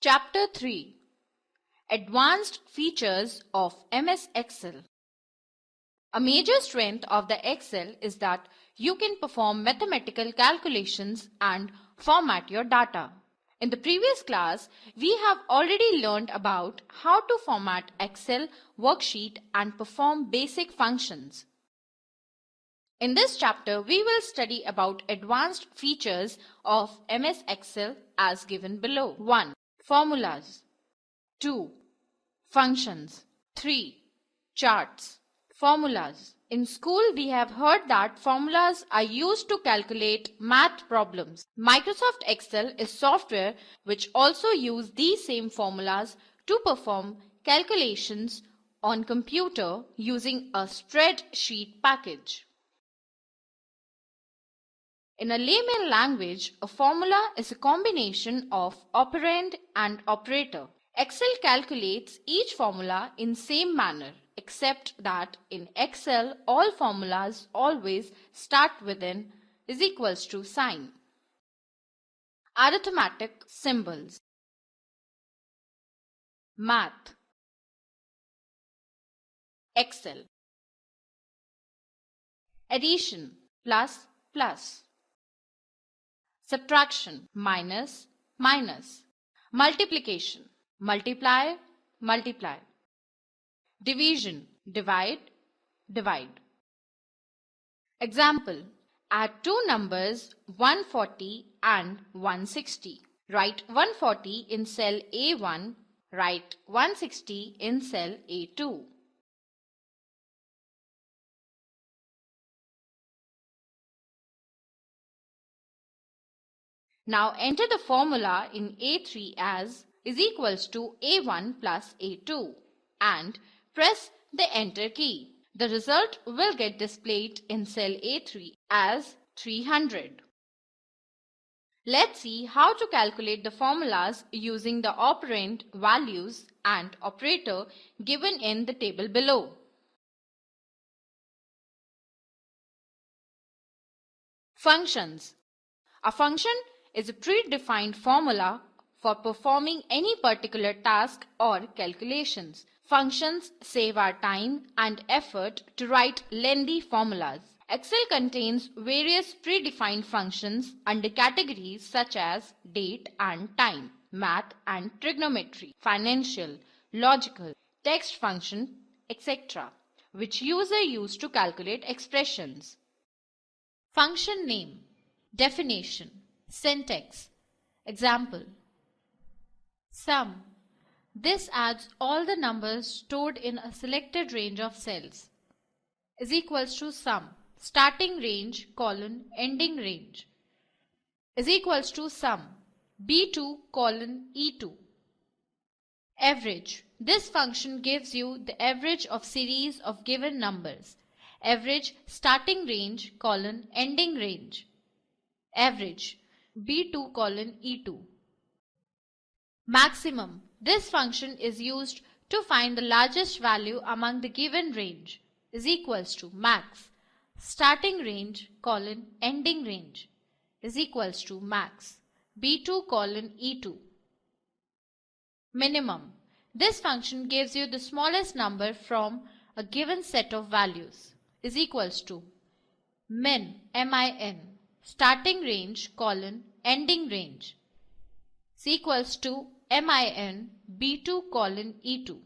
Chapter 3 Advanced Features of MS Excel. A major strength of the Excel is that you can perform mathematical calculations and format your data. In the previous class, we have already learned about how to format Excel worksheet and perform basic functions. In this chapter, we will study about advanced features of MS Excel as given below. 1. Formulas. 2. Functions. 3. Charts. Formulas. In school, we have heard that formulas are used to calculate math problems. Microsoft Excel is software which also use these same formulas to perform calculations on computer using a spreadsheet package. In a layman language, a formula is a combination of operand and operator. Excel calculates each formula in same manner, except that in Excel all formulas always start with an is equals to sign. Arithmetic symbols. Math. Excel. Addition, plus, plus. Subtraction, minus, minus. Multiplication, multiply, multiply. Division, divide, divide. Example, add two numbers 140 and 160. Write 140 in cell A1, write 160 in cell A2. Now enter the formula in A3 as is equals to A1 plus A2 and press the enter key. The result will get displayed in cell A3 as 300. Let's see how to calculate the formulas using the operand values and operator given in the table below. Functions. A function is a predefined formula for performing any particular task or calculations. Functions save our time and effort to write lengthy formulas. Excel contains various predefined functions under categories such as date and time, math and trigonometry, financial, logical, text function, etc., which user use to calculate expressions. Function name, definition, syntax. Example. Sum. This adds all the numbers stored in a selected range of cells. Is equals to sum. Starting range, colon, ending range. Is equals to sum. B2, colon, E2. Average. This function gives you the average of series of given numbers. Average, starting range, colon, ending range. Average. B2, colon, E2. Maximum. This function is used to find the largest value among the given range. Is equals to max. Starting range, colon, ending range. Is equals to max. B2, colon, E2. Minimum. This function gives you the smallest number from a given set of values. Is equals to min, min. Starting range, colon, ending range. Is equals to min, B2, colon, E2.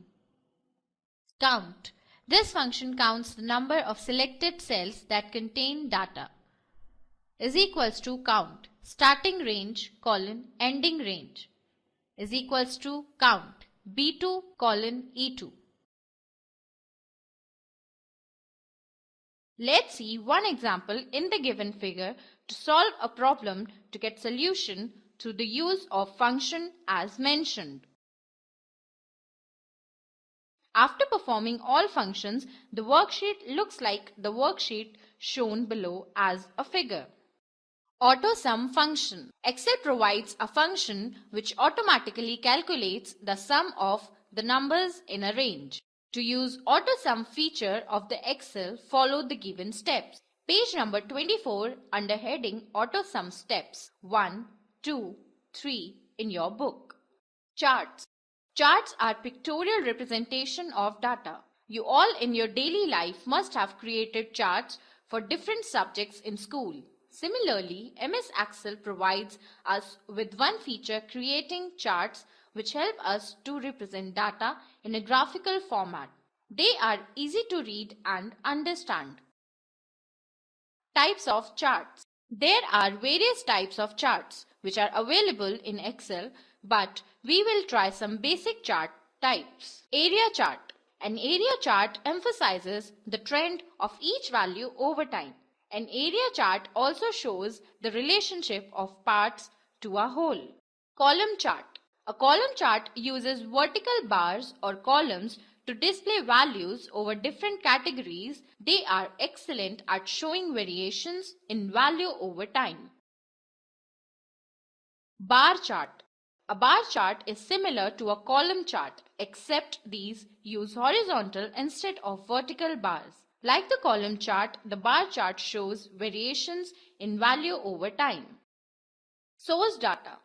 Count. This function counts the number of selected cells that contain data. Is equals to count. Starting range, colon, ending range. Is equals to count. B2, colon, E2. Let's see one example in the given figure to solve a problem to get solution through the use of function as mentioned. After performing all functions, the worksheet looks like the worksheet shown below as a figure. AutoSum function. Excel provides a function which automatically calculates the sum of the numbers in a range. To use AutoSum feature of the Excel, follow the given steps. Page number 24 under heading AutoSum steps 1, 2, 3 in your book. Charts. Charts are pictorial representation of data. You all in your daily life must have created charts for different subjects in school. Similarly, MS Excel provides us with one feature, creating charts which help us to represent data in a graphical format. They are easy to read and understand. Types of charts. There are various types of charts which are available in Excel, but we will try some basic chart types. Area chart. An area chart emphasizes the trend of each value over time. An area chart also shows the relationship of parts to a whole. Column chart. A column chart uses vertical bars or columns to display values over different categories. They are excellent at showing variations in value over time. Bar chart. A bar chart is similar to a column chart, except these use horizontal instead of vertical bars. Like the column chart, the bar chart shows variations in value over time. Source data.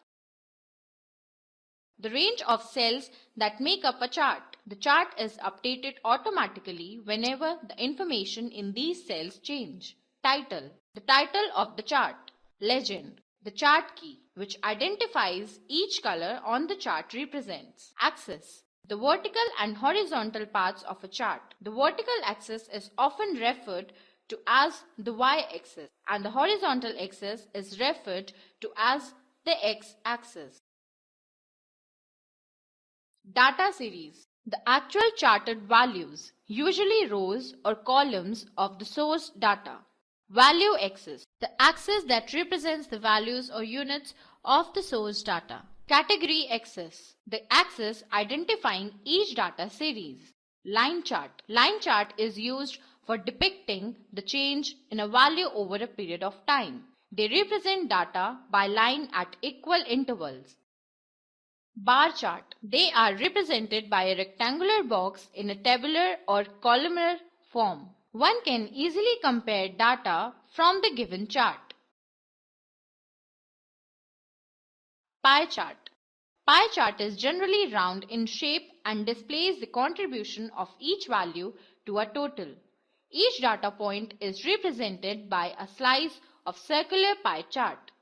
The range of cells that make up a chart. The chart is updated automatically whenever the information in these cells change. Title. The title of the chart. Legend. The chart key, which identifies each color on the chart represents. Axis. The vertical and horizontal parts of a chart. The vertical axis is often referred to as the y-axis and the horizontal axis is referred to as the x-axis. Data series. The actual charted values, usually rows or columns of the source data. Value axis. The axis that represents the values or units of the source data. Category axis. The axis identifying each data series. Line chart. Line chart is used for depicting the change in a value over a period of time. They represent data by line at equal intervals. Bar chart. They are represented by a rectangular box in a tabular or columnar form. One can easily compare data from the given chart. Pie chart. Pie chart is generally round in shape and displays the contribution of each value to a total. Each data point is represented by a slice of circular pie chart.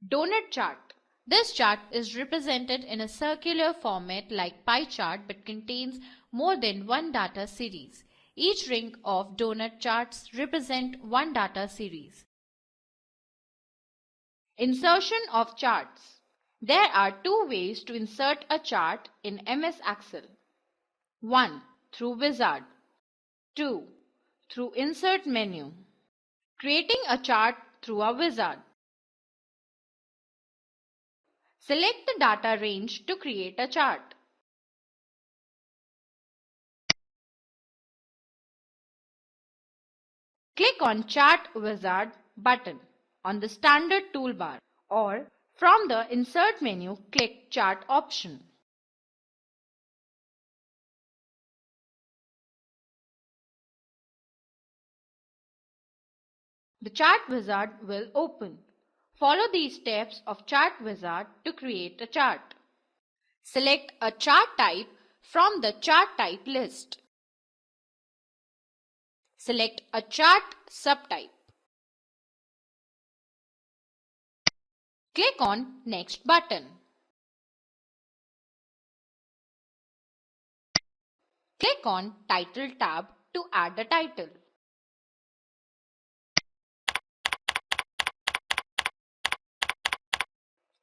Donut chart. This chart is represented in a circular format like pie chart but contains more than one data series. Each ring of donut charts represent one data series. Insertion of charts. There are two ways to insert a chart in MS Excel. 1. Through Wizard. 2. Through Insert menu. Creating a chart through a wizard. Select the data range to create a chart. Click on Chart Wizard button on the standard toolbar or from the Insert menu, click Chart option. The Chart Wizard will open. Follow these steps of Chart Wizard to create a chart. Select a chart type from the chart type list. Select a chart subtype. Click on Next button. Click on Title tab to add a title.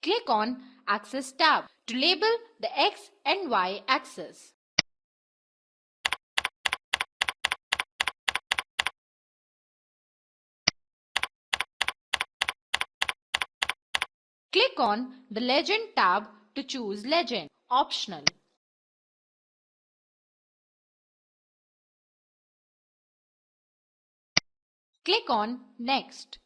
Click on Axis tab to label the X and Y axis. Click on the Legend tab to choose Legend, optional. Click on Next.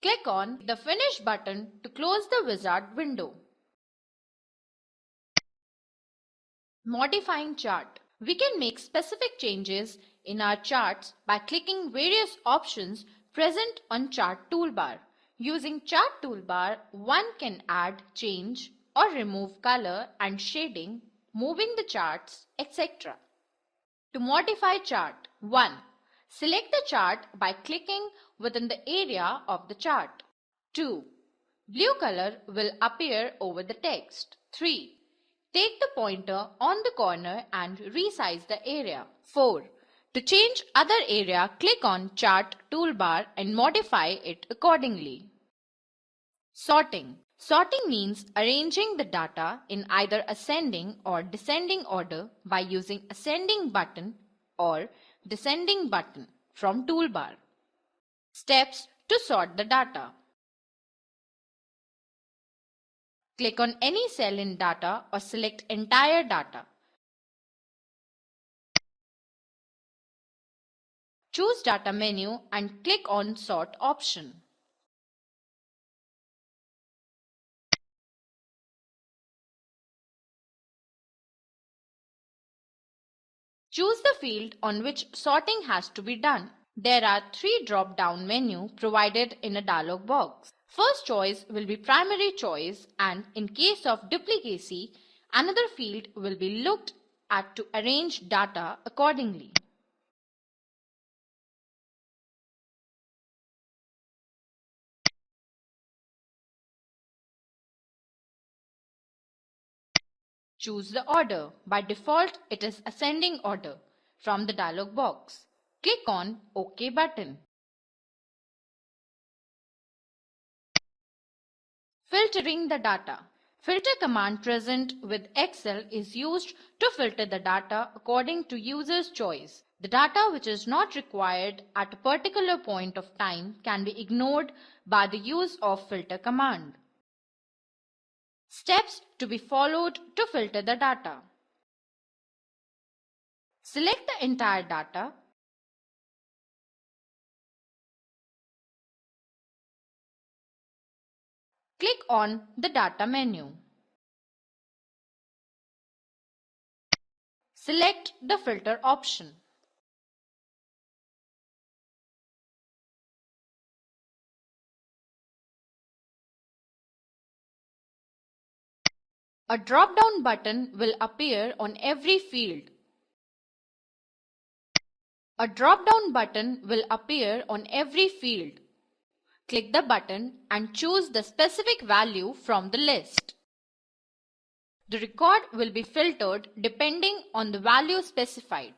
Click on the Finish button to close the wizard window. Modifying chart. We can make specific changes in our charts by clicking various options present on Chart toolbar. Using chart toolbar, one can add, change or remove color and shading, moving the charts, etc. To modify chart, 1. Select the chart by clicking within the area of the chart. 2. Blue color will appear over the text. 3. Take the pointer on the corner and resize the area. 4. To change other area, click on Chart toolbar and modify it accordingly. Sorting. Sorting means arranging the data in either ascending or descending order by using ascending button or descending button from toolbar. Steps to sort the data. Click on any cell in data or select entire data. Choose Data menu and click on Sort option. Choose the field on which sorting has to be done. There are 3 drop-down menus provided in a dialog box. First choice will be primary choice, and in case of duplicacy, another field will be looked at to arrange data accordingly. Choose the order. By default, it is ascending order from the dialog box. Click on OK button. Filtering the data. Filter command present with Excel is used to filter the data according to user's choice. The data which is not required at a particular point of time can be ignored by the use of filter command. Steps to be followed to filter the data. Select the entire data. Click on the Data menu. Select the Filter option. A drop-down button will appear on every field. A drop-down button will appear on every field. Click the button and choose the specific value from the list. The record will be filtered depending on the value specified.